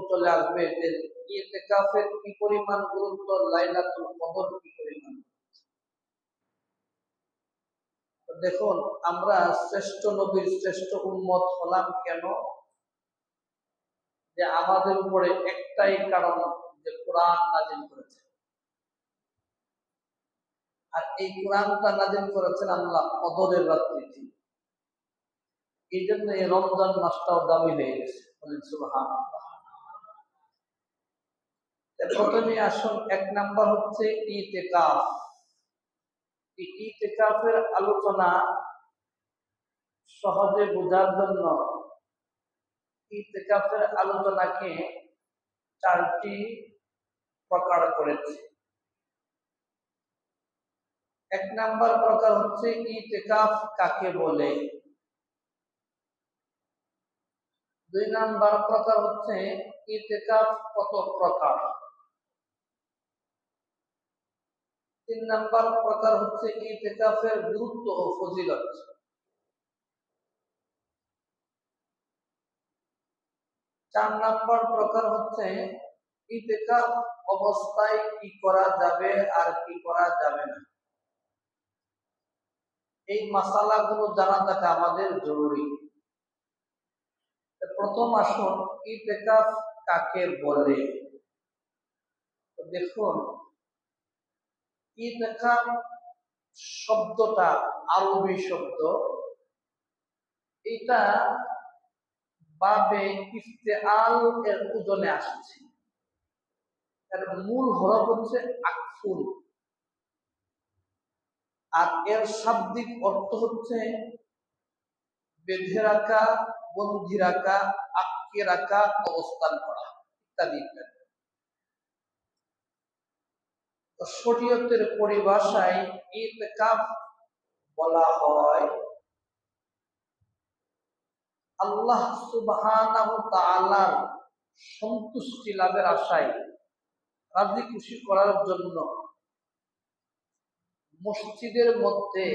চলে আসবে যে ইতিকাফের কি পরিমাণ গুরুত্ব, লাইলাতুল কদর কি পরিমাণ। দেখুন, আমরা শ্রেষ্ঠ নবীর শ্রেষ্ঠ উম্মত হলাম কেন? যে আমাদের উপরে একটাই কারণ, যে কোরআন নাজিল করেছে। আর এই কোরআনটা নাজিল করেছেন আল্লাহ কদরের রাত্রিতে। এই জন্য এই রমজান মাসটাও দামি হয়ে গেছে। বলেন সুবহানাল্লাহ। প্রথমে আসুন, এক নাম্বার হচ্ছে ইতিকাফ। এই ইতিকাফের আলোচনা সহজে বোঝার জন্য ইতিকাফের আলোচনাকে চারটি প্রকার করেছে। এক নাম্বার প্রকার হচ্ছে ইতিকাফ কাকে বলে। দুই নাম্বার প্রকার হচ্ছে ইতিকাফ কত প্রকার। তিন নাম্বার প্রকার হচ্ছে ইতিকাফের গুরুত্ব ও ফজিলত। চার নাম্বার প্রকার হচ্ছে ইতিকাফ অবস্থায় কি করা যাবে আর কি করা যাবে না। এই মাসালাগুলো জানা থাকা আমাদের জরুরি। প্রথম আসুন, ইতিকাফ কাকে বলে। দেখুন, ইতিকাফ শব্দটা আরবি শব্দ। এটা বাবে ইফতেআল এর ওজনে আসছে। এর মূল হরফ হচ্ছে আকফুল, আর এর শাব্দিক অর্থ হচ্ছে বেঁধে রাখা, বন্দি রাখা, আটকে রাখা, অবস্থান করা ইত্যাদি ইত্যাদি। শরীয়তের পরিভাষায় ইতিকাফ বলা হয় আল্লাহ সুবহানাহু তাআলার সন্তুষ্টি লাভের আশায়, রাজি খুশি করার জন্য মসজিদের মধ্যে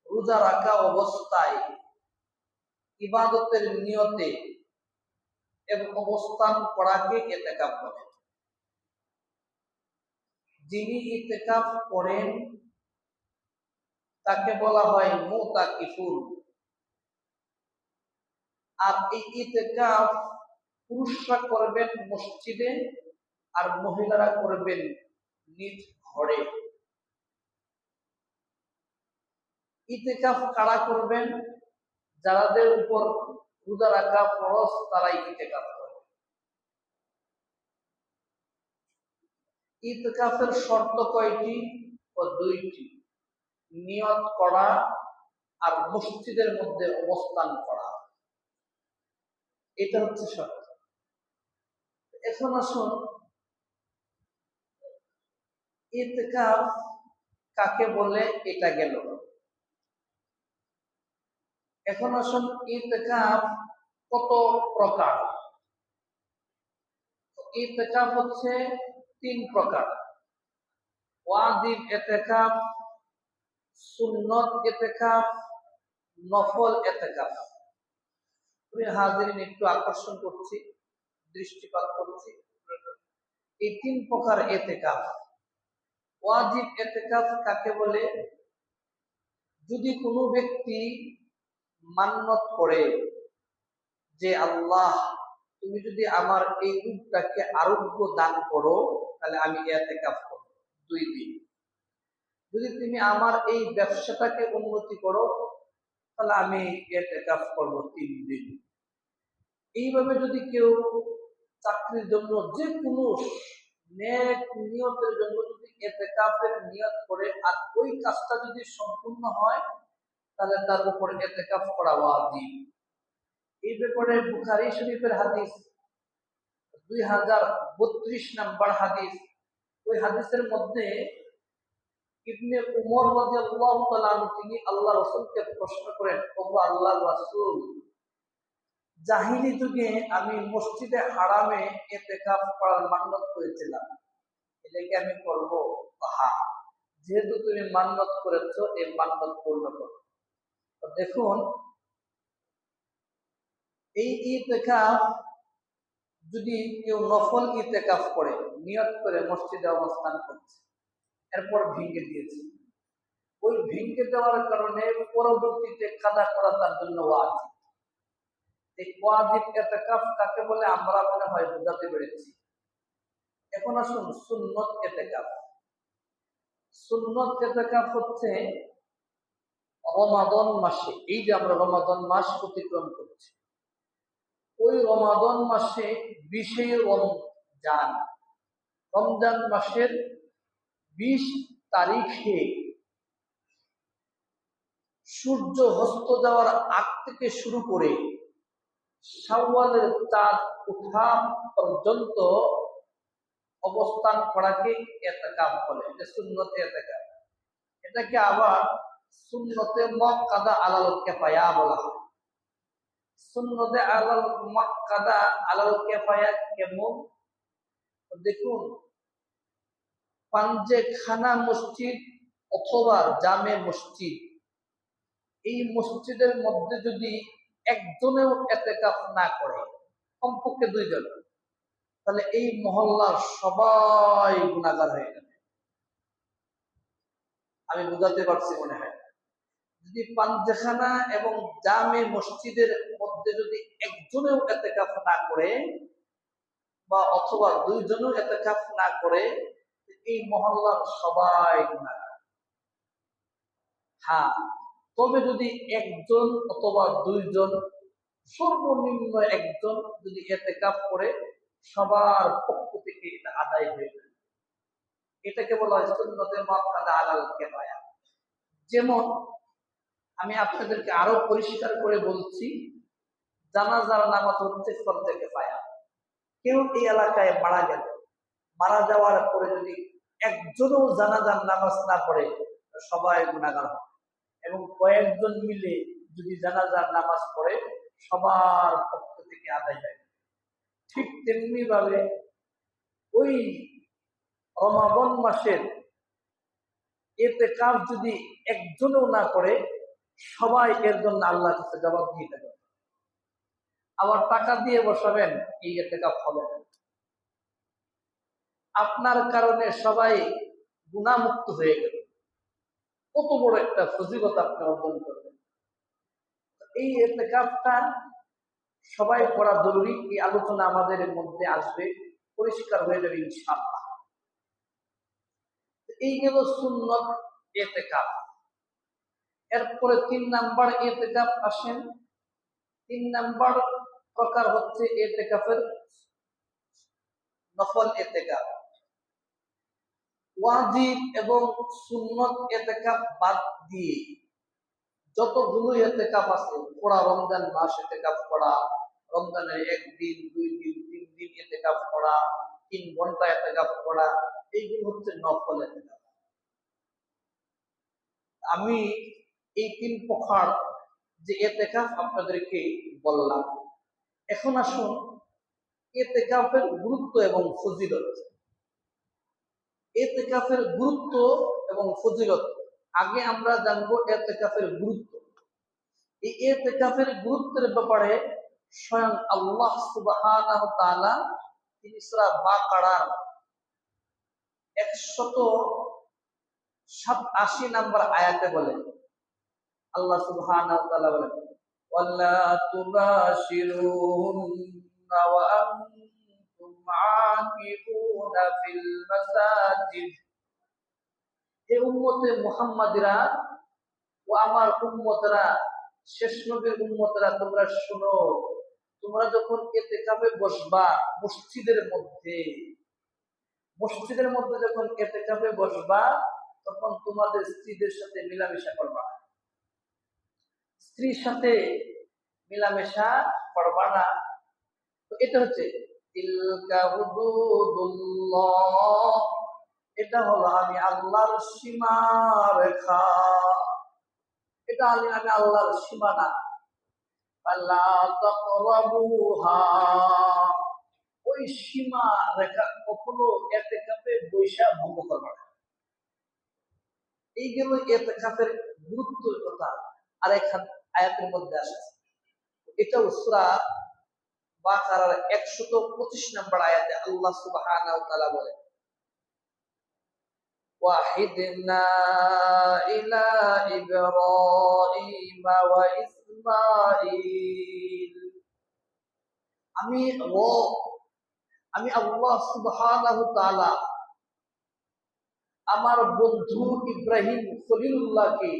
রোজা রাখা অবস্থায় ইবাদতের নিয়তে এবং অবস্থান করাকে ইতিকাফ বলে। যিনি ইতিকাফ করেন তাকে বলা হয় মুতাকিফুন। আর এই ইতিকাফ পুরুষরা করবেন মসজিদে, আর মহিলারা করবেন নিজ ঘরে। ইতিকাফ কারা করবেন? যাদের উপর রোজা রাখা ফরজ, তারাই ইতিকাফ করে। ইতিকাফের শর্ত কয়টি? ও দুইটি। নিয়ত করা আর মসজিদের মধ্যে অবস্থান করা, এটা হচ্ছে শর্ত। এখন আসুন, ইতিকাফ কাকে বলে এটা গেল। এখন আসুন, ইতিকাফ কত প্রকার। ইতিকাফ হচ্ছে তিন প্রকার: ওয়াজিব ইতিকাফ, সুন্নত ইতিকাফ, নফল ইতিকাফ। আমি হাজিরিন একটু আকর্ষণ করছি, দৃষ্টিপাত করছি। এই তিন প্রকার ইতিকাফ। ওয়াজিব ইতিকাফ কাকে বলে? যদি কোনো ব্যক্তি মান্নত করে যে আল্লাহ, তুমি যদি আমার এই রোগটাকে আরোগ্য দান করো, তাহলে আমি ইতিকাফ করব 2 দিন। যদি তুমি আমার এই ব্যবসাটাকে উন্নতি করো, তাহলে আমি ইতিকাফ করব 3 দিন। এইভাবে যদি কেউ চাকরির জন্য, যে কোনো নেক নিয়তের জন্য যদি ইতিকাফের নিয়ত করে, আর ওই কাজটা যদি সম্পূর্ণ হয়, তাহলে তার উপর ইতিকাফ করা ওয়াজিব। এই ব্যাপারে বুখারী শরীফের হাদিস 2032 নম্বর হাদিস। ওই হাদিসের মধ্যে ইবনে উমর রাদিয়াল্লাহু তাআলা আনহু তিনি আল্লাহ রাসূলকে প্রশ্ন করেন, ওগো আল্লাহর রাসূল, জাহিলি যুগে আমি মসজিদে হারামে ইতিকাফ করার মান্নত করেছিলাম, এটাকে আমি করব? হ্যাঁ, যেহেতু তুমি মান্নত করেছো, এই মান্নত পূর্ণ করো। দেখুন, এই ইতিকাফ যদি কেউ নফল ইতেকাফ করে, নিয়ত করে মসজিদে অবস্থান করছে, এরপর ভেঙে দিয়েছে, ওই ভেঙে দেওয়ার কারণে পরবর্তীতে কাদা করা তার জন্য ওয়াজিব। এই ওয়াজিব ইতেকাফ কাকে বলে আমরা মনে হয় বোঝাতে পেরেছি। এখন আসুন সুন্নত ইতেকাফ। সুন্নত ইতেকাফ হচ্ছে রমাদান মাসে, এই যে আমরা রমাদান মাস অতিক্রম করছি, ওই রমাদান মাসে 20 রমজান, রমজান মাসের 20 তারিখে সূর্য হস্ত যাওয়ার আগ থেকে শুরু করে শাওয়ালের চাঁদ ওঠা পর্যন্ত অবস্থান করাকে ইতিকাফ বলে। এটা সুন্নত ইতিকাফ। এটাকে আবার সুন্নতে মুআক্কাদা আলাল কিফায়া বলা হয়। সুন্নতে আলাল মুআক্কাদা আলাল কিফায়া কেমন? দেখুন, পাঞ্জেখানা মসজিদ অথবা জামে মসজিদ, এই মসজিদের মধ্যে যদি একজনেও ইতিকাফ না করে, কমপক্ষে 2 জন, তাহলে এই মহল্লার সবাই গুনাহগার হয়ে যাবে। আমি বুঝাতে পারছি মনে হয়। যদি পাঞ্জেখানা এবং জামে মসজিদের মধ্যে যদি একজনেও ইতিকাফ না করে বা অথবা 2 জনও ইতিকাফ না করে, এই মহল্লার সবাই গুনাহগার। হ্যাঁ, তবে যদি একজন অথবা 2 জন, সর্বনিম্ন একজন যদি ইতিকাফ করে, সবার পক্ষ থেকে এটা আদায় হয়ে যাবে। এটাকে বলা হয় সুন্নতে মুআক্কাদা আলাল কিফায়া। যেমন আমি আপনাদেরকে আরো পরিষ্কার করে বলছি, জানাজার নামাজ হচ্ছে ফরজে কিফায়া। কেউ এই এলাকায় মারা গেল, মারা যাওয়ার পরে যদি একজনও জানাজার নামাজ না পড়ে, সবাই গুনাহগার হবে। এবং কয়েকজন মিলে যদি জানাজার নামাজ পড়ে, সবার পক্ষ থেকে আদায় হয়। ঠিক তেমনি ভাবে ওই রমাদান মাসের ইতিকাফ যদি একজনও না করে, সবাই এর জন্য আল্লাহর কাছে জবাব দিয়ে দেবে। আবার টাকা দিয়ে বসাবেন, এই ইতিকাফ হবে না। আপনার কারণে সবাই গুনাহমুক্ত হয়ে গেল, কত বড় একটা ফজিলত আপনি অর্জন করবেন। এই ইতিকাফটা সবাই করা জরুরি। এই আলোচনা আমাদের মধ্যে আসবে, পরিষ্কার হয়ে যাবে ইনশাআল্লাহ। এই গেল সুন্নত ইতিকাফ। এরপরে 3 নাম্বার ইতিকাফ আসেন। 3 নাম্বার প্রকার হচ্ছে ইতিকাফের নফল ইতিকাফ। ওয়াজিব এবং সুন্নত ইতিকাফ বাদ দিয়ে যতগুলো ইতিকাফ আছে, পুরা রমজান মাস ইতিকাফ করা, রমজানের 1 দিন 2 দিন 3 দিন ইতিকাফ করা, 3 ঘন্টা ইতিকাফ করা, এইগুলো হচ্ছে নফল ইতিকাফ। আমি এই 3 প্রকার যে ইতিকাফ আপনাদেরকে বললাম। এখন আসুন ইতিকাফের গুরুত্ব এবং ফজিলত। ইতিকাফের গুরুত্ব এবং ফজিলত আগে আমরা জানবো। ইতিকাফের গুরুত্ব, এই ইতিকাফের গুরুত্বের ব্যাপারে স্বয়ং আল্লাহ সুবহানাহু ওয়া তাআলা তিনি সূরা বাকারার 187 নম্বর আয়াতে বলেন, আল্লাহ সুবহানাহু ওয়া তাআলা বলেন, ওয়ালা তুবাশিরুহুন্না ওয়া আনতুম আকিফুনা ফিল মাসাজিদ। এই উম্মতে মুহাম্মাদিরা ও আমার উম্মতরা, শেষ নবীর উম্মতরা, তোমরা শুনো, তোমরা যখন ইতিকাফে বসবা, মসজিদের মধ্যে যখন ইতিকাফে বসবা, তখন তোমাদের স্ত্রীদের সাথে মেলামেশা করবা। স্ত্রীর সাথে মেলামেশা করবা না। তো এটা হচ্ছে তিলকা হুদুদুল্লাহ, এটা হলো আমি আল্লাহর সীমা রেখা, এটা আমি আল্লাহর সীমানা। আল্লাহ তাকরাবুহা, ওই সীমা রেখা কখনো ইতিকাফে বৈশা ভঙ্গ করবে না। এই গেল ইতিকাফের গুরুত্বের কথা। আর এক আয়াতের মধ্যে আসে, এটাও সূরা বাকারার 125 নম্বর আয়াতে আল্লাহ সুবহানাহু ওয়া তাআলা বলেন, ওয়াহিদনা ইলা ইব্রাহিম ওয়া ইসমাঈল। আমি আল্লাহ সুবহানাহু ওয়া তাআলা আমার বন্ধু ইব্রাহিম খলিলুল্লাহকে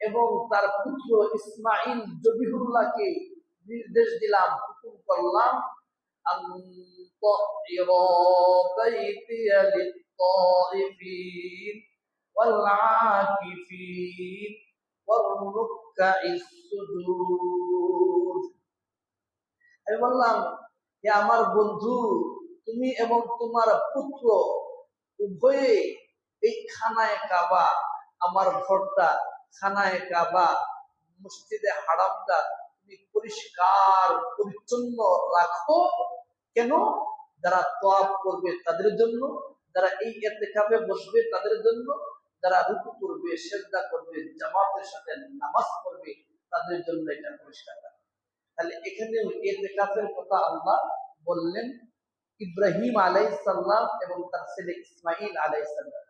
এবং তার পুত্র ইসমাঈল জবিহুল্লাহকে নির্দেশ দিলাম, হুকুম করলাম, আমি বললাম, হে আমার বন্ধু, তুমি এবং তোমার পুত্র উভয়ে এই খানায় কাবা, আমার ঘরটা খানায় কাবা, মসজিদে হারামটা তুমি পরিষ্কার পরিচ্ছন্ন রাখো। কেন? যারা তোয়াফ করবে তাদের জন্য, যারা এই ইতিকাফে বসবে তাদের জন্য, যারা রুকু করবে, সিজদা করবে, জামাতের সাথে নামাজ পড়বে তাদের জন্য এটা পরিষ্কার রাখো। তাহলে এখানেও ইতিকাফের কথা আল্লাহ বললেন ইব্রাহিম আলাইহিস সালাম এবং তার ছেলে ইসমাঈল আলাইহিস সালাম।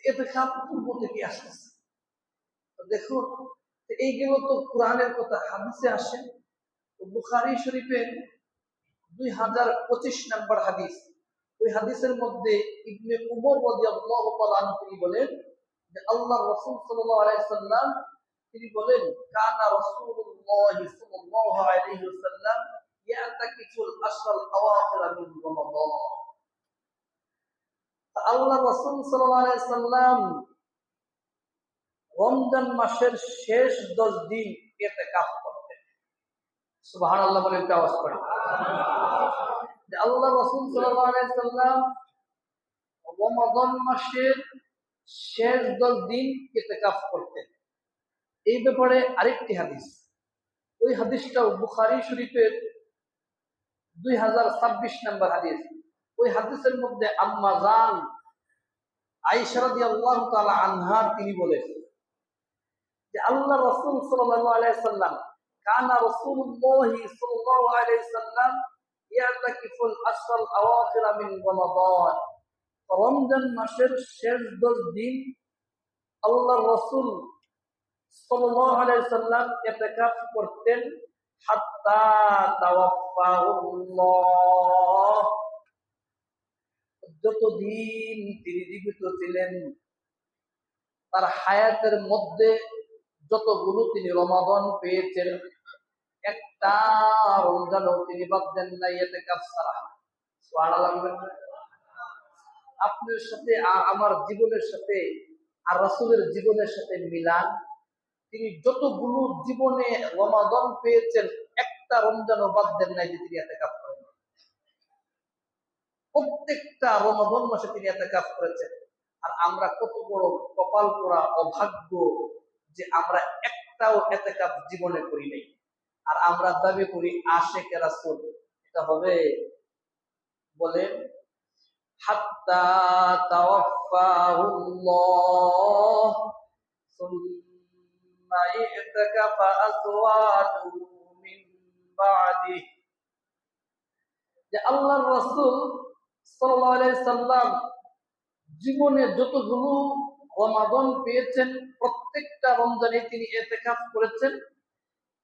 ইতিকাফ পূর্ব থেকে আসছে। দেখুন, এইগুলো তো কোরআনের কথা, হাদিসে আসে। বুখারী শরীফের 2025 নম্বর হাদিস, ওই হাদিসের মধ্যে ইবনে উমর রাদিয়াল্লাহু তাআলা আনহু তিনি বলেন যে আল্লাহর রাসূল সাল্লাল্লাহু আলাইহি সাল্লাম তিনি বলেন, কানা রাসূলুল্লাহ সাল্লাল্লাহু আলাইহি ওয়াসাল্লাম ইয়াতাকিফুল আশরাল আওয়াখির মিন রমাদান। আল্লাহর রাসূল সাল্লাল্লাহু আলাইহি সাল্লাম রমজান মাসের শেষ 10 দিন ইতিকাফ করতেন। সুবহানাল্লাহ বলে একটা আওয়াজ করে। আল্লাহ রাসূল সাল্লাল্লাহু আলাইহি সাল্লাম রমাদান মাসের শেষ 10 দিন ইতিকাফ করতেন। এই ব্যাপারে আরেকটি হাদিস, ওই হাদিসটাও বুখারী শরীফের 2026 নম্বর হাদিস। ওই হাদিসের মধ্যে আম্মা জান আয়েশা রাদিয়াল্লাহু তাআলা আনহা তিনি বলেন যে আল্লাহ রাসূল সাল্লাল্লাহু আলাইহি সাল্লাম কানা রাসূলুল্লাহ সাল্লাল্লাহু আলাইহি সাল্লাম ইয়াতাকিফুল আশরাল আওয়াখির মিন রমাদান। রমজান মাসের শেষ 10 দিন আল্লাহর রাসূল সাল্লাল্লাহু আলাইহি সাল্লাম ইতিকাফ করতেন হাত্তা তাওয়াফাহুল্লাহ, যতদিন তিনি জীবিত ছিলেন। তার হায়াতের মধ্যে যতগুলো তিনি রমাদান পেয়েছেন, একটা রমজানও তিনি বাদ দেন নাই ইতিকাফ ছাড়া। সুবহানাল্লাহ। আপনার সাথে আর আমার জীবনের সাথে আর রাসূলের জীবনের সাথে মিলান। তিনি যতগুলো জীবনে রমাদান পেয়েছেন, একটা রমজানও বাদ দেন নাই যে তিনি ইতিকাফ করেন। প্রত্যেকটা রমাদান মাসে তিনি ইতিকাফ করেছেন। আর আমরা কত বড় কপাল পোড়া অভাগ্য যে আমরা একটাও ইতিকাফ জীবনে করি নাই। আর আমরা দাবি করি আশিকে রাসূল। এটা হবে? বলে হাত্তা তাওয়াফাহুল্লাহ সুম্মা ইতাকাফা আজওয়াজুহু মিন বাদি। যে আল্লাহর রাসূল সাল্লাল্লাহু আলাইহি সাল্লাম জীবনে যতগুলো রমাদান পেয়েছেন, প্রত্যেকটা রমজানে তিনি ইতিকাফ করেছেন।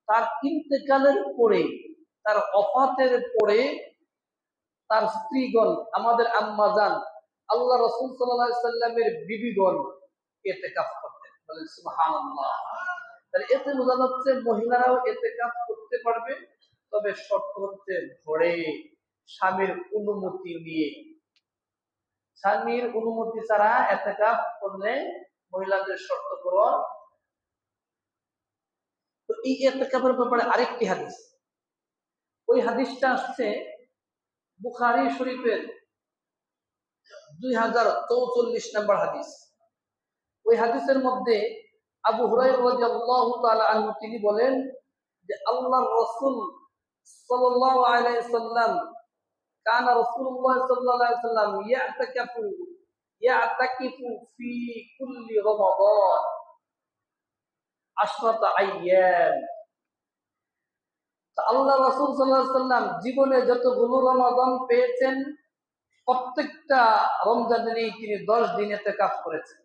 তার ইন্তেকালের পরে, তার ওফাতের পরে তার স্ত্রীগণ, আমাদের আম্মা জান আল্লাহ রাসূল সাল্লাল্লাহু আলাইহি সাল্লামের বিবিগণ ইতিকাফ করতেন। বলেন সুবহানাল্লাহ। তাহলে এতে বোঝা যাচ্ছে মহিলারাও ইতিকাফ করতে পারবে, তবে শর্ত হচ্ছে ঘরে স্বামীর অনুমতি নিয়ে। স্বামীর অনুমতি ছাড়া ইতিকাফ করলে মহিলাদের শর্ত পূরণ। তো এই ইতিকাফের ব্যাপারে আরেকটি হাদিস, ওই হাদিসটা আসছে বুখারী শরীফের 2044 নম্বর হাদিস। ওই হাদিসের মধ্যে আবু হুরায়রা রাদিয়াল্লাহু তাআলা আনহু তিনি বলেন যে আল্লাহর রাসূল সাল্লাল্লাহু আলাইহি সাল্লাম কানা রাসূলুল্লাহ সাল্লাল্লাহু আলাইহি সাল্লাম ইয়াতাকিফু ফি কুল্লি রমাদান 10 আইয়াম। আল্লাহ রাসূল সাল্লাল্লাহু আলাইহি সাল্লাম জীবনে যতগুলো রমাদান পেয়েছেন প্রত্যেকটা রমজানেই তিনি 10 দিন ইতিকাফ করেছেন।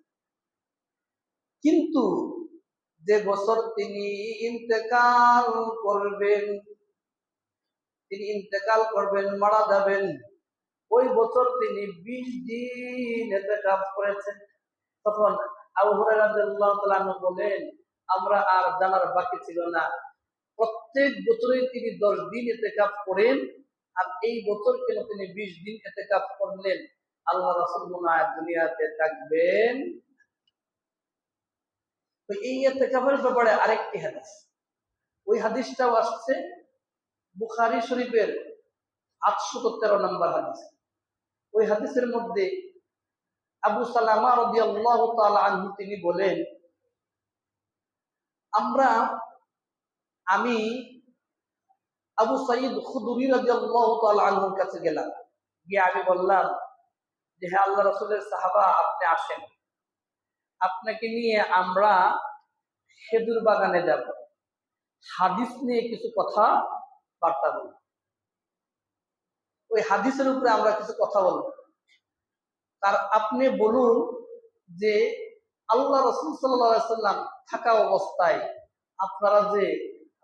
কিন্তু যে বছর তিনি ইন্তেকাল করবেন, মারা যাবেন, ওই বছর তিনি 20 দিন ইতিকাফ করেছেন। তখন আবু হুরায়রা রাদিয়াল্লাহু তাআলা আনহু বলেন, আমরা আর জানার বাকি ছিল না, প্রত্যেক বছরই তিনি 10 দিন ইতিকাফ করেন, আর এই বছর কেন তিনি 20 দিন ইতিকাফ করলেন? আল্লাহ রাসূল মনে হয় দুনিয়াতে থাকবেন। তো এই ইতিকাফের ব্যাপারে আরেকটি হাদিস, ওই হাদিসটাও আসছে বুখারী শরীফের 813 নম্বর হাদিস। ওই হাদিসের মধ্যে আবু সালামা রাদিয়াল্লাহু তাআলা আনহু তিনি বলেন, আমি আবু সাঈদ খুদরি রাদিয়াল্লাহু তাআলা আনহুর কাছে গেলাম, গিয়ে আমি বললাম যে হে আল্লাহ রাসূলের সাহাবা, আপনি আসেন, আপনাকে নিয়ে আমরা খেজুর বাগানে যাব, হাদিস নিয়ে কিছু কথা বার্তা বলব, ওই হাদিসের উপরে আমরা কিছু কথা বলব। তার আপনি বলুন যে আল্লাহ রাসূল সাল্লাল্লাহু আলাইহি সাল্লাম থাকা অবস্থায় আপনারা যে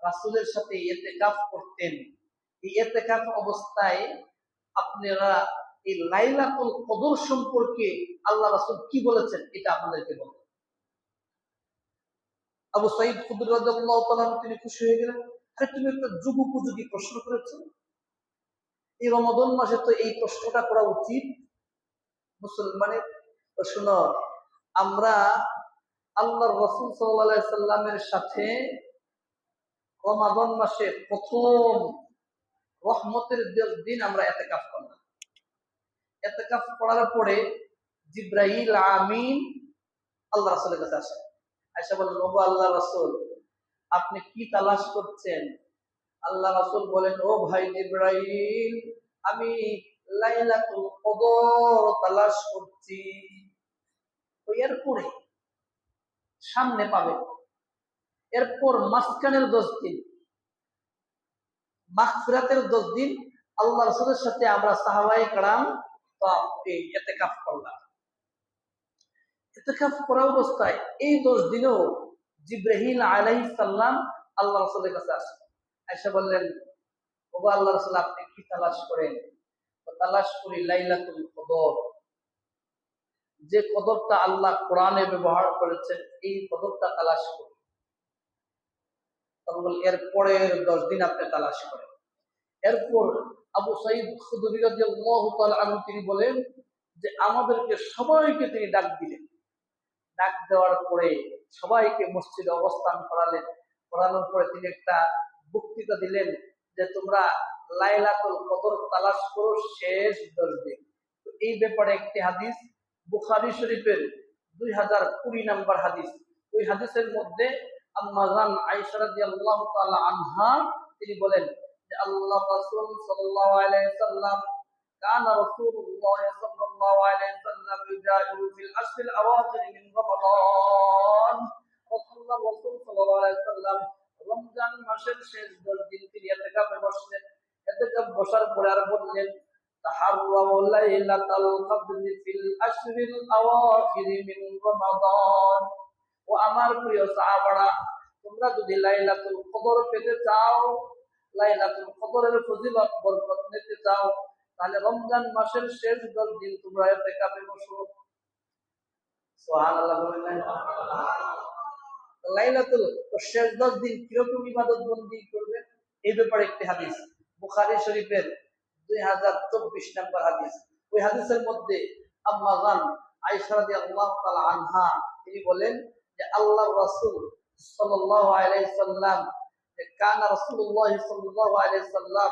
রাসূলের সাথে ইতিকাফ করতেন, এই ইতিকাফ অবস্থায় আপনারা এই লাইলাতুল কদর সম্পর্কে আল্লাহ রাসূল কি বলেছেন এটা আপনাদেরকে বলুন। আবু সাঈদ খুদরি রাদিয়াল্লাহু তাআলা তিনি খুশি হয়ে গেলেন, আরে তুমি একটা যুগোপযোগী প্রশ্ন করেছো, এই রমাদান মাসে তো এই প্রশ্নটা করা উচিত মুসলমানের। শোনো, আমরা আল্লাহর রাসূল সাল্লাল্লাহু আলাইহি সাল্লামের সাথে রমাদান মাসে প্রথম রহমতের দিন আমরা ইতিকাফ করলাম। ইতিকাফ করার পরে জিবরাইল আমিন আল্লাহ রাসূলের কাছে আসে, আয়েশা বলেন, ওগো আল্লাহ রাসূল, আপনি কি তালাশ করছেন? আল্লাহ রাসূল বলেন, ও ভাই জিবরাইল, আমি লাইলাতুল কদর তালাশ করছি। এরপরে সামনে পাবে, এরপর মাঝখানের 10 দিন, মাগফিরাতের 10 দিন আল্লাহ রাসূলের সাথে আমরা সাহাবায়ে কেরাম ইতিকাফ করলাম। ইতিকাফ করা অবস্থায় এই 10 দিনেও জিবরাইল আলাইহিস সালাম আল্লাহ রাসূলের কাছে আসেন, আয়েশা বললেন, ওগো আল্লাহ রাসূল, আপনি কি তালাশ করেন? তালাশ করি লাইলাতুল কদর, যে কদরটা আল্লাহ কোরআনে ব্যবহার করেছেন, এই কদরটা তালাশ করি। তখন বল, এরপরের 10 দিন আপনি তালাশ করেন। এরপর আবু সাঈদ খুদরি রাদিয়াল্লাহু তাআলা আনহু তিনি বলেন যে আমাদেরকে সবাইকে তিনি ডাক দিলেন, ডাক দেওয়ার পরে সবাইকে মসজিদে অবস্থান করালেন, করানোর পরে তিনি একটা বক্তৃতা দিলেন যে তোমরা লাইলাতুল কদর তালাশ করো শেষ 10 দিন। তো এই ব্যাপারে একটি হাদিস বুখারী শরীফের 2020 নম্বর হাদিস, ওই হাদিসের মধ্যে আম্মা জান আয়েশা রাদিয়াল্লাহু তাআলা আনহা তিনি বলেন যে আল্লাহ রাসূল সাল্লাল্লাহু আলাইহি সাল্লাম কানা রাসূলুল্লাহ সাল্লাল্লাহু আলাইহি সাল্লাম ইউজাহিদু ফিল আশরিল আওয়াখির মিন রমাদান। রাসূল সাল্লাল্লাহু আলাইহি সাল্লাম রমজান মাসের শেষ 10 দিন তিনি ইতিকাফে বসলেন। ইতিকাফ বসার পরে আর বললেন, তাহাররাউ লাইলাতাল কদরি ফিল আশরিল আওয়াখির মিন রমাদান। ও আমার প্রিয় সাহাবারা, তোমরা যদি লাইলাতুল কদর পেতে চাও, লাইলাতুল কদরের ফজিলত বরকত নিতে চাও, তাহলে রমজান মাসের শেষ 10 দিন তোমরা ইতিকাফে বসো। সুবহানাল্লাহ বলেন। লাইলাতুল শেষ 10 দিন কিরকম ইবাদত বন্দি করবে, এই ব্যাপারে একটি হাদিস বুখারী শরীফের 2024 নম্বর হাদিস। ওই হাদিসের মধ্যে আম্মা জান আয়েশা রাদিয়াল্লাহু তাআলা আনহা তিনি বলেন যে আল্লাহর রাসূল সাল্লাল্লাহু আলাইহি সাল্লাম, যে কানা রাসূলুল্লাহ সাল্লাল্লাহু আলাইহি সাল্লাম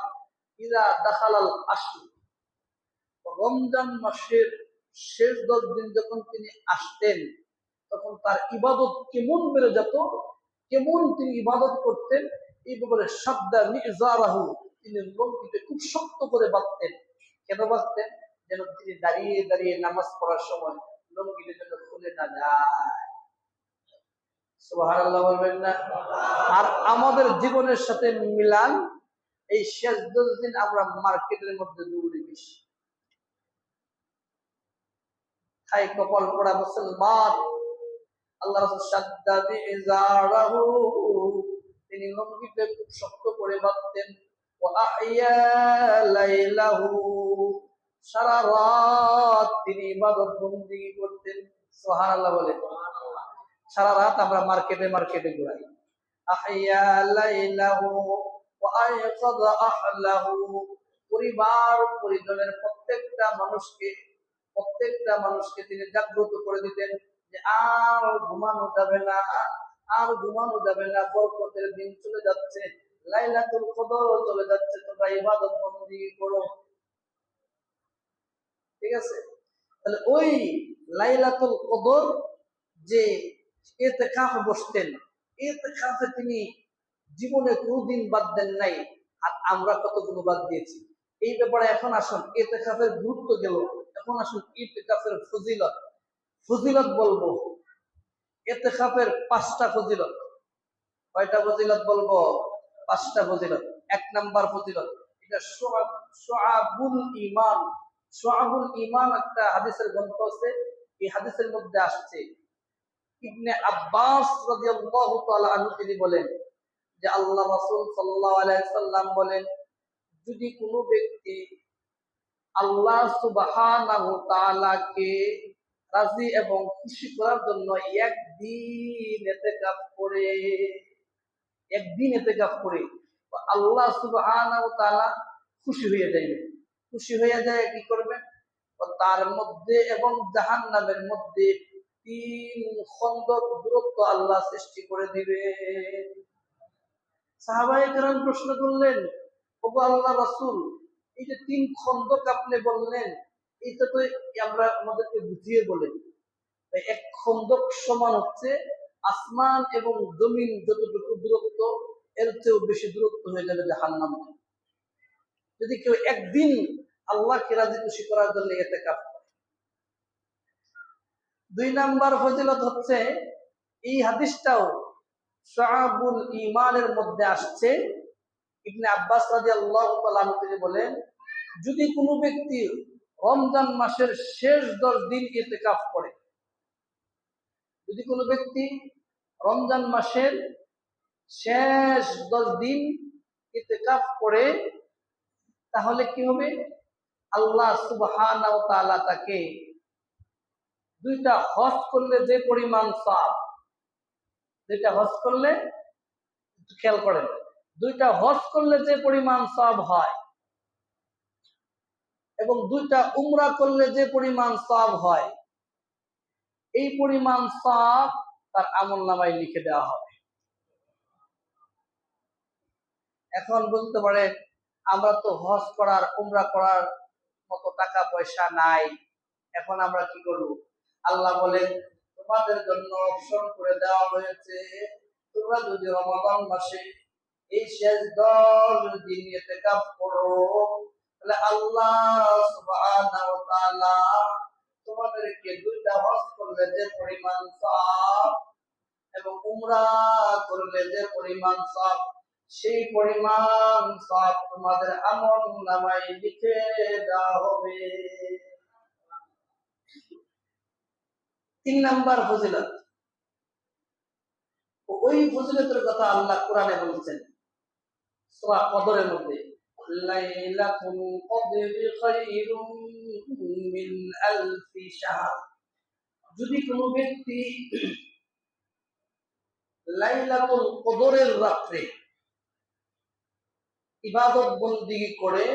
ইযা দাখালাল আশর, রমজান মাসের শেষ 10 দিন যখন তিনি আসতেন তখন তার ইবাদত কেমন বেড়ে যেত, কেমন তিনি ইবাদত করতেন, এই ব্যাপারে সাদ্দা মিজারাহু, তিনি লঙ্গিতে খুব শক্ত করে বাঁধতেন। কেন বাঁধতেন? যেন তিনি দাঁড়িয়ে দাঁড়িয়ে নামাজ পড়ার সময় লঙ্গিতে যেন খুলে না যায়। সুবহানাল্লাহ বলবেন না? আর আমাদের জীবনের সাথে মিলান এই শেষ 10 দিন আমরা মার্কেটের মধ্যে দৌড়ে বেশি খাই কপাল পড়া মুসলমান। আল্লাহ রাসূল শাদ্দাদি ইজারাহু, তিনি লুঙ্গিতে খুব শক্ত করে বাঁধতেন। ওয়া আহইয়া লাইলাহু, সারা রাত তিনি ইবাদত বন্দেগী করতেন। সুবহানাল্লাহ বলে। সারা রাত আমরা মার্কেটে মার্কেটে ঘুরাই। আহইয়া লাইলাহু ওয়া আয়কাযা আহলাহু, পরিবার পরিজনের প্রত্যেকটা মানুষকে তিনি জাগ্রত করে দিতেন যে আর ঘুমানো যাবে না, আর ঘুমানো যাবে না, বরকতের দিন চলে যাচ্ছে, লাইলাতুল কদর চলে যাচ্ছে, তোমরা ইবাদত বন্দেগী করো। ঠিক আছে? তাহলে ওই লাইলাতুল কদর যে ইতিকাফ বসতেন, ইতিকাফে তিনি জীবনে কোনদিন বাদ দেন নাই। আর আমরা কতগুলো বাদ দিয়েছি। এই ব্যাপারে এখন আসুন, ইতিকাফের গুরুত্ব গেল, এখন আসুন ইতিকাফের ফজিলত বলবো। ইতিকাফের 5টা ফজিলত। কয়টা ফজিলত বলবো? 5টা ফজিলত। 1 নাম্বার ফজিলত, এটা শুআবুল ঈমান। শুআবুল ঈমান একটা হাদিসের গ্রন্থ আছে, এই হাদিসের মধ্যে আসছে ইবনে আব্বাস রাদিয়াল্লাহু তাআলা আনহু তিনি বলেন যে আল্লাহ রাসূল সাল্লাল্লাহু আলাইহি সাল্লাম বলেন, যদি কোনো ব্যক্তি আল্লাহ সুবহানাহু তাআলাকে রাজি এবং খুশি করার জন্য একদিন ইতিকাফ করে আল্লাহ সুবহানাহু তাআলা খুশি হয়ে যাবেন। খুশি হয়ে যায় কি করবেন? তার মধ্যে এবং জাহান্নামের মধ্যে 3 খন্দক দূরত্ব আল্লাহ সৃষ্টি করে দিবে। সাহাবায়ে কেরাম প্রশ্ন করলেন, ওগো আল্লাহ রাসূল, এই যে 3 খন্দক আপনি বললেন, এটা তো আমরা আমাদেরকে বুঝিয়ে বলেন। এক খন্দক সমান হচ্ছে আসমান এবং জমিন যতটুকু দূরত্ব, এর চেয়েও বেশি দূরত্ব হয়ে যাবে জাহান্নাম। যদি কেউ একদিন আল্লাহকে রাজি খুশি করার জন্য ইতিকাফ করে। 2 নাম্বার ফজিলত হচ্ছে, এই হাদিসটাও শুআবুল ঈমানের মধ্যে আসছে। ইবনে আব্বাস রাদিয়াল্লাহু তাআলা আনহু তিনি বলেন, যদি কোনো ব্যক্তি রমজান মাসের শেষ 10 দিন ইতিকাফ করে, যদি কোনো ব্যক্তি রমজান মাসের শেষ 10 দিন ইতিকাফ করে, তাহলে কি হবে? আল্লাহ সুবহানাহু ওয়া তাআলা তাকে 2টা হজ করলে যে পরিমাণ সওয়াব, 2টা হজ করলে, খেয়াল করেন, 2টা হজ করলে যে পরিমাণ সওয়াব হয় এবং 2টা উমরা করলে যে পরিমাণ সওয়াব হয়, এই পরিমাণ সওয়াব তার আমলনামায় লিখে দেওয়া হবে। এখন বলতে পারে, আমরা তো হজ করার উমরা করার মতো টাকা পয়সা নাই, এখন আমরা কি করব? আল্লাহ বলেন, তোমাদের জন্য অপশন করে দেওয়া হয়েছে, তোমরা যদি রমাদান মাসে এই শেষ 10 দিন ইতিকাফ করো, তাহলে আল্লাহ সুবহানাহু ওয়া তাআলা তোমাদেরকে 2টা হজ করলে যে পরিমাণ সওয়াব এবং উমরা করলে যে পরিমাণ সওয়াব, সেই পরিমাণ সওয়াব তোমাদের আমলনামায় লিখে দেওয়া হবে। 3 নাম্বার ফজিলত, ওই ফজিলতের কথা আল্লাহ কোরআনে বলছেন সূরা কদরের মধ্যে, লাইলাতুল কদরি খায়রুম মিন আলফি শাহর। যদি কোনো ব্যক্তি লাইলাতুল কদরের রাতে ইবাদত বন্দেগী করে,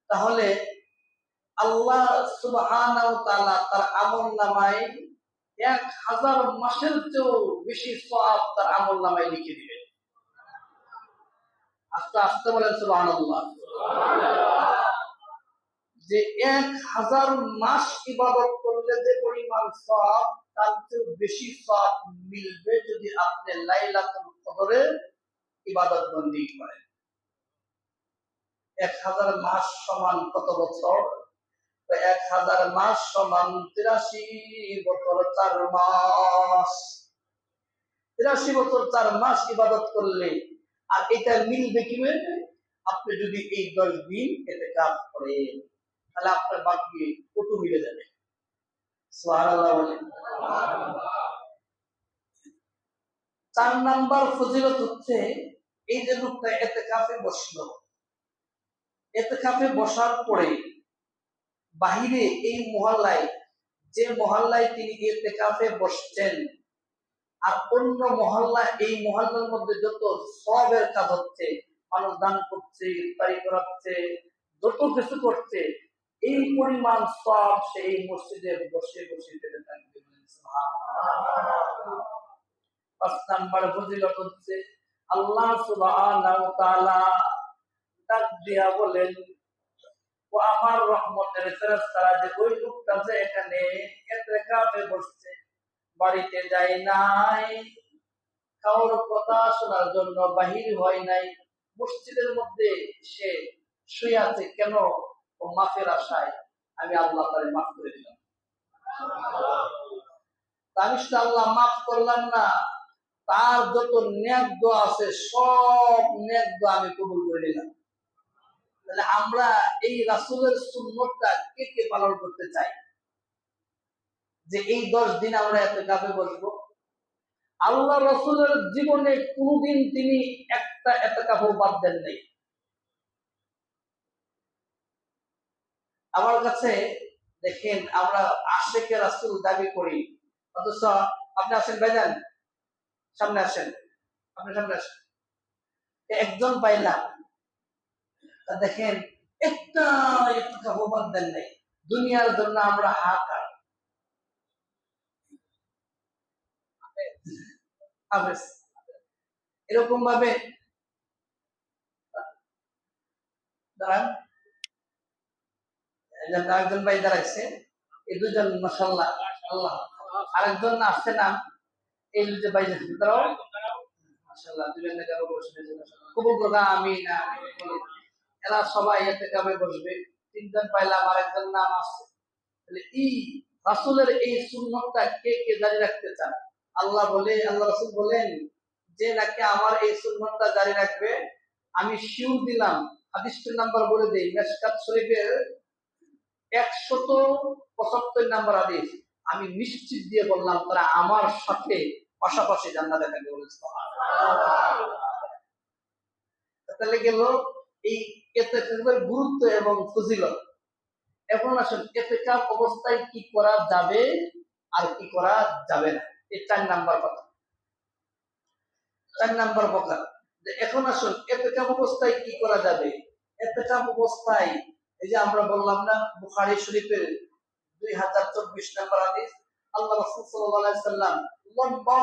তাহলে আল্লাহ সুবহানাহু ওয়া তাআলা তার আমলনামায় 1000 মাসের চেয়েও বেশি সওয়াব তার আমলনামায় লিখে দিবেন। আস্তে আস্তে বলেন সুবহানাল্লাহ। যে 1000 মাস ইবাদত করলে যে পরিমাণ সওয়াব, তার চেয়ে বেশি সওয়াব মিলবে যদি আপনি লাইলাতুল কদরে ইবাদত বন্দেগী করেন। 1000 মাস সমান কত বছর? 1000 মাস সমান 83 বছর 4 মাস। 83 বছর 4 মাস ইবাদত করলে, আর এটা মিলবে কিভাবে? আপনি যদি এই 10 দিন ইতিকাফ করেন তাহলে আপনার বাকি কত মিলে যাবে। সুবহানাল্লাহ বলেন। 4 নাম্বার ফজিলত হচ্ছে এই যে লোকটা ইতিকাফে বসলো, ইতিকাফে বসার পরে বাহিরে এই মহল্লায়, যে মহল্লায় তিনি ইতিকাফে বসছেন আর অন্য মহল্লা, এই মহল্লার মধ্যে যত সওয়াবের কাজ হচ্ছে, মানুষ দান করছে, ইফতারি করাচ্ছে, যত কিছু করছে, এই পরিমাণ সওয়াব সেই মসজিদে বসে বসে পেতে থাকবে। সুবহানাল্লাহ। 5 নাম্বার ফজিলত হচ্ছে আল্লাহ সুবহানাহু ওয়া তাআলা ডাক দিয়া বলেন, ও আমার রহমতের ফেরেশতারা যে ওই লোকটা যে এখানে ইতিকাফে বসছে, বাড়িতে যায় নাই, কারোর কথা শোনার জন্য বাহির হয় নাই, মসজিদের মধ্যে সে শুয়ে আছে, কেন? ও মাফের আশায় আমি আল্লাহ তারে মাফ করে দিলাম। আমি শুধু আল্লাহ মাফ করলাম না, তার যত নেক দোয়া আছে সব নেক দোয়া আমি কবুল করে নিলাম। তাহলে আমরা এই রাসূলের সুন্নতটা কে কে পালন করতে চাই যে এই 10 দিন আমরা ইতিকাফে বসবো? আল্লাহ রাসূলের জীবনে কোনদিন তিনি একটা ইতিকাফও বাদ দেন নাই। আমার কাছে দেখেন, আমরা আশিকে রাসূল দাবি করি, অথচ আপনি আসেন ভাইজান, সামনে আসেন, আপনি সামনে আসেন, একজন পাইলাম, দেখেন একটা ইতিকাফও বাদ দেন নাই। দুনিয়ার জন্য আমরা হাহাকার। এরকম ভাবে দাঁড়ান, আরেকজন ভাই দাঁড়াইছে, এই দুজন মাশাআল্লাহ, আল্লাহ, আরেকজন আসছে না, এই যে ভাই দাঁড়াও, মাশাআল্লাহ, দুজন জায়গায় বসে কবুল করুন, আমিন আমিন। এরা সবাই ইতিকাফে বসবে, 3 জন পাইলাম, আরেকজন নাম আসছে। তাহলে এই রাসূলের এই সুন্নতটা কে কে জারি রাখতে চান? আল্লাহ বলে, আল্লাহ রাসূল বলেন যে নাকি আমার এই সুন্নতটা জারি রাখবে, আমি শিওর দিলাম, হাদিসের নাম্বার বলে দেই, মিশকাত শরীফের 175 নাম্বার হাদিস, আমি নিশ্চিত দিয়ে বললাম তারা আমার সাথে পাশাপাশি জান্নাতে থাকবে। তাহলে গেল এই ইতিকাফের গুরুত্ব এবং ফজিলত। এখন আসুন ইতিকাফ অবস্থায় কি করা যাবে আর কি করা যাবে না, এই 4 নাম্বার কথা। 4 নাম্বার কথা, এখন আসুন ইতিকাফ অবস্থায় কি করা যাবে। ইতিকাফ অবস্থায় এই যে আমরা বললাম না, বুখারী শরীফের 2024 নাম্বার হাদিস, আল্লাহ রাসূল সাল্লাল্লাহু আলাইহি সাল্লাম লম্বা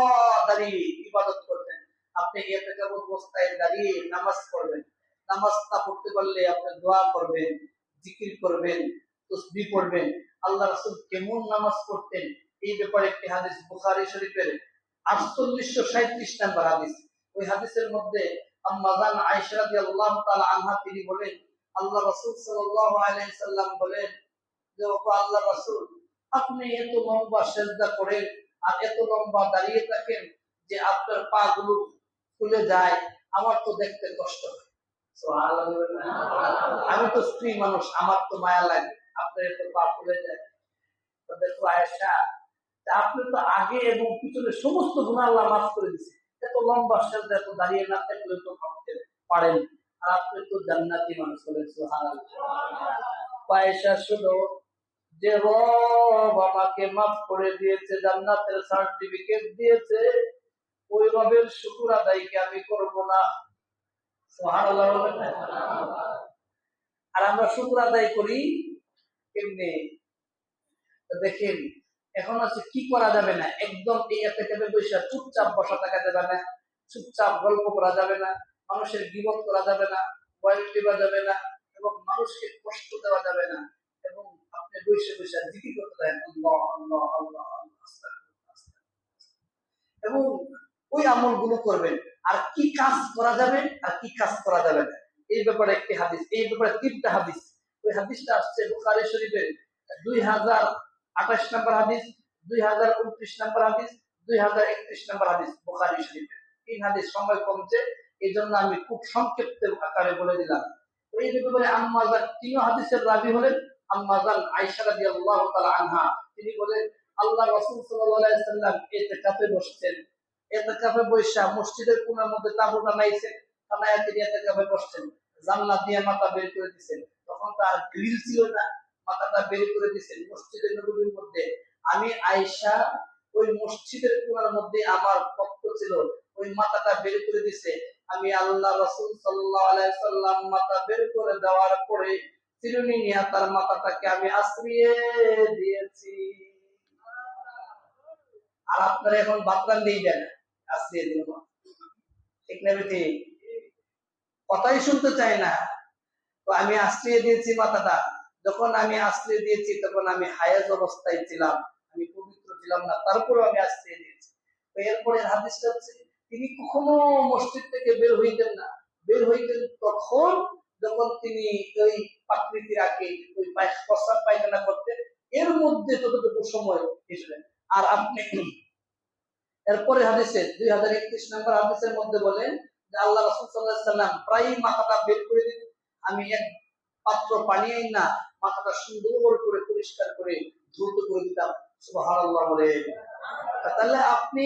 দাঁড়িয়ে ইবাদত করতেন। আপনি ইতিকাফ অবস্থায় দাঁড়িয়ে নামাজ পড়বেন, নামাজ না পড়তে পারলে আপনি দোয়া করবেন, জিকির করবেন, তাসবিহ পড়বেন। আল্লাহ রাসূল কেমন নামাজ পড়তেন এই ব্যাপারে একটি হাদিস বুখারী শরীফের 4837 নাম্বার হাদিস। ওই হাদিসের মধ্যে আম্মা জান আয়েশা রাদিয়াল্লাহু তাআলা আনহা তিনি বলেন, আল্লাহ রাসূল সাল্লাল্লাহু আলাইহি সাল্লাম বলেন যে ও আল্লাহ রাসূল, আপনি এত লম্বা সিজদা করেন আর এত লম্বা দাঁড়িয়ে থাকেন যে আপনার পা গুলো ফুলে যায়, আমার তো দেখতে কষ্ট হয়। সুবহানাল্লাহ। আমি তো স্ত্রী মানুষ, আমার তো মায়া লাগে, আপনার এত পা ফুলে যায়। তো দেখো আয়েশা, আপনি তো আগে এবং পিছনে সমস্ত গুনাহ আল্লাহ মাফ করে দিয়েছে, এত লম্বা সিজদা এত দাঁড়িয়ে না থাকলে তো ভাবতে পারেন, আর আপনি তো জান্নাতি মানুষ হলেন। সুবহানাল্লাহ। আয়েশা শুনো যে রব আমাকে মাফ করে দিয়েছে, জান্নাতের সার্টিফিকেট দিয়েছে, ওই রবের শুকর আদায় কি আমি করব না? সুবহানাল্লাহ। আর আমরা শুকর আদায় করি কেমনে? দেখেন, এখন আছে কি করা যাবে না, একদম এই ইতিকাফে বসে চুপচাপ বসা থাকা যাবে না, চুপচাপ গল্প করা যাবে না, মানুষের গীবত করা যাবে না, বয়ান দেওয়া যাবে না, এবং মানুষকে কষ্ট দেওয়া যাবে না, এবং আপনি বসে বসে জিকির করতে থাকেন, আল্লাহ আল্লাহ আল্লাহ আল্লাহ, এবং ওই আমলগুলো করবেন। আর কি কাজ করা যাবে আর কি কাজ করা যাবে না এই ব্যাপারে একটি হাদিস, এই ব্যাপারে 3টা হাদিস। ওই হাদিসটা আসছে বুখারী শরীফের 2028 নাম্বার হাদিস, 2029 নাম্বার হাদিস, 2031 নাম্বার হাদিস, বুখারী শরীফের 3 হাদিস। সময় কমছে, এই জন্য আমি খুব সংক্ষিপ্ত আকারে বলে দিলাম। এই ব্যাপারে আম্মাজান তিনি হাদিসের রাবি হলেন আম্মাজান আয়েশা রাদিয়াল্লাহু তাআলা আনহা। তিনি বলেন আল্লাহ রাসূল সাল্লাল্লাহু আলাইহি সাল্লাম ইতিকাফে বসতেন। ইতিকাফে বসা মসজিদের কোণার মধ্যে তাঁবু টানাইছেন, টানায়া তিনি ইতিকাফে বসতেন। জান্নাত দিয়ে মাথা বের করে দিয়েছেন। তখন তার গ্রিল ছিল না, মাথাটা বের করে দিয়েছেন মসজিদের নববীর মধ্যে। আমি আয়েশা ওই মসজিদের কোণার মধ্যে আমার পক্ষ ছিল, ওই মাথাটা বের করে দিছে। আমি আল্লাহ রাসূল সাল্লাল্লাহু আলাইহি সাল্লাম মাথা বের করে দেওয়ার পরে চিরুনি নিয়ে তার মাথাটাকে আমি আশ্রিয়ে দিয়েছি। আর আপনারা এখন বাতরান দিয়ে দেন আশ্রিয়ে দিব, ঠিক না বেটি? কথাই শুনতে চাই না। তো আমি আশ্রিয়ে দিয়েছি মাথাটা। যখন আমি আশ্রিয়ে দিয়েছি তখন আমি হায়াজ অবস্থায় ছিলাম, আমি পবিত্র ছিলাম না, তারপরেও আমি আশ্রিয়ে দিয়েছি। তো এরপরে হাদিসটা হচ্ছে তিনি কখনো মসজিদ থেকে বের হইতেন না। বের হইতেন তখন যখন তিনি ওই প্রাকৃতিক আগে ওই প্রস্রাব পায়খানা করতেন, এর মধ্যে ততটুকু সময় হিসেবেন। আর আপনি এরপরে হাদিসে 2031 নম্বর হাদিসের মধ্যে বলেন যে আল্লাহ রাসূল সাল্লাল্লাহু আলাইহি সাল্লাম প্রায় মাথাটা বের করে দিতেন। আমি এক পাত্র পানি না মাথাটা সুন্দর করে পরিষ্কার করে দ্রুত করে দিতাম। সুবহানাল্লাহ বলে। তাহলে আপনি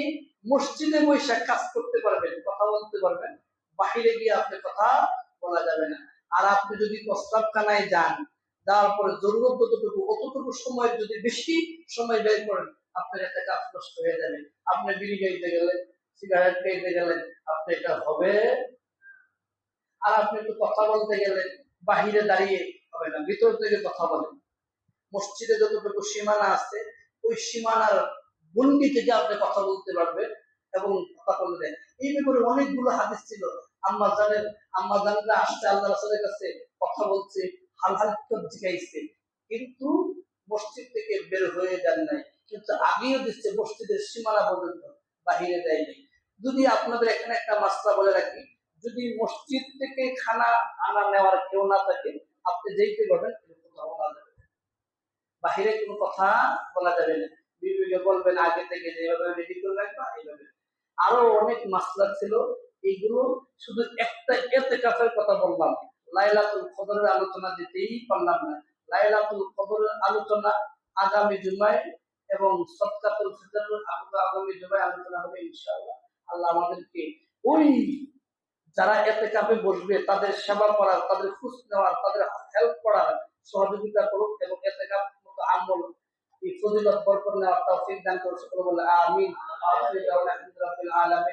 মসজিদে বসে কাজ করতে পারবেন, কথা বলতে পারবেন, বাহিরে গিয়ে আপনি কথা বলা যাবে না। আর আপনি যদি প্রস্রাবখানায় যান, যাওয়ার পরে জরুরত যতটুকু অতটুকু সময় যদি বেশি সময় ব্যয় করেন আপনার একটা কাজ নষ্ট হয়ে যাবে। আপনি বিড়ি খাইতে গেলেন, সিগারেট খাইতে গেলেন, আপনি এটা হবে। আর আপনি একটু কথা বলতে গেলেন, বাহিরে দাঁড়িয়ে হবে না, ভিতর থেকে কথা বলেন। মসজিদে যতটুকু সীমানা আছে ওই সীমানার গণ্ডি থেকে আপনি কথা বলতে পারবেন এবং কথা বলবেন। এই ব্যাপারে অনেকগুলো হাদিস ছিল। আম্মাজানরা আসছে আল্লাহ রাসূলের কাছে, কথা বলছে, হালহাল জিজ্ঞাইছে, কিন্তু মসজিদ থেকে বের হয়ে যান নাই। কিন্তু আগেও দিচ্ছে মসজিদের সীমানা পর্যন্ত, বাহিরে দেয়নি। যদি আপনাদের এখানে একটা মাসলা বলে রাখি, যদি মসজিদ থেকে খানা আনা নেওয়ার কেউ না থাকে, আপনি যেইতে পারবেন কথা বলা যাবে, বাহিরে কোনো কথা বলা যাবে না। বিবেকে বলবেন আগে থেকে যেভাবে রেডি করে রাখবা এইভাবে। আরো অনেক মাসলা ছিল, এইগুলো শুধু একটা ইতিকাফের কথা বললাম। লাইলাতুল কদরের আলোচনা দিতেই পারলাম না। লাইলাতুল কদরের আলোচনা আগামী জুমায় এবং সদকাতুল ফিতরের আগামী জুমায় আলোচনা হবে ইনশাআল্লাহ। আল্লাহ আমাদেরকে ওই যারা ইতিকাফে বসবে তাদের সেবা করার, তাদের খোঁজ নেওয়ার, তাদের হেল্প করার সহযোগিতা করুক এবং ইতিকাফ মতো আমল এই ফজিলত বরকত নেওয়ার তৌফিক দান করুন। সকলে বলে আমিন। আখির দাওয়ানা আলহামদুলিল্লাহি রাব্বিল আলামিন।